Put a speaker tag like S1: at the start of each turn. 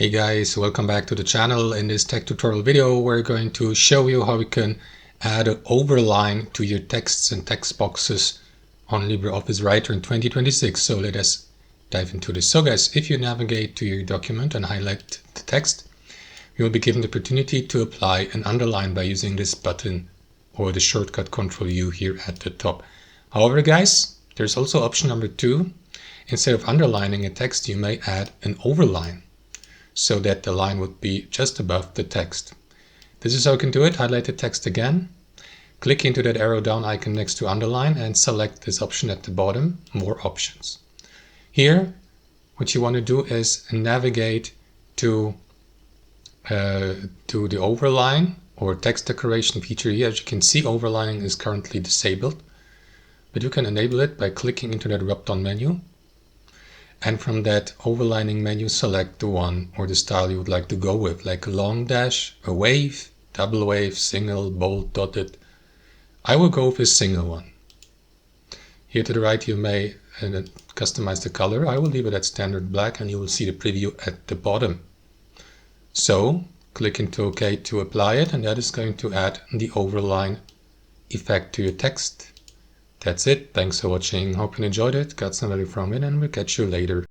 S1: Hey guys, welcome back to the channel. In this tech tutorial video, we're going to show you how we can add an overline to your texts and text boxes on LibreOffice Writer in 2026. So let us dive into this. So guys, if you navigate to your document and highlight the text, you will be given the opportunity to apply an underline by using this button or the shortcut Ctrl U here at the top. However guys, there's also option number 2. Instead of underlining a text, you may add an overline, so that the line would be just above the text. This is how you can do it. Highlight the text again, click into that arrow down icon next to underline and select this option at the bottom, more options. Here, what you want to do is navigate to the overline or text decoration feature here. As you can see, overlining is currently disabled, but you can enable it by clicking into that drop-down menu. And from that overlining menu, select the one or the style you would like to go with, like a long dash, a wave, double wave, single, bold, dotted. I will go with a single one. Here to the right, you may customize the color. I will leave it at standard black and you will see the preview at the bottom. So click into OK to apply it, and that is going to add the overline effect to your text. That's it. Thanks for watching. Hope you enjoyed it, got some value from it, and we'll catch you later.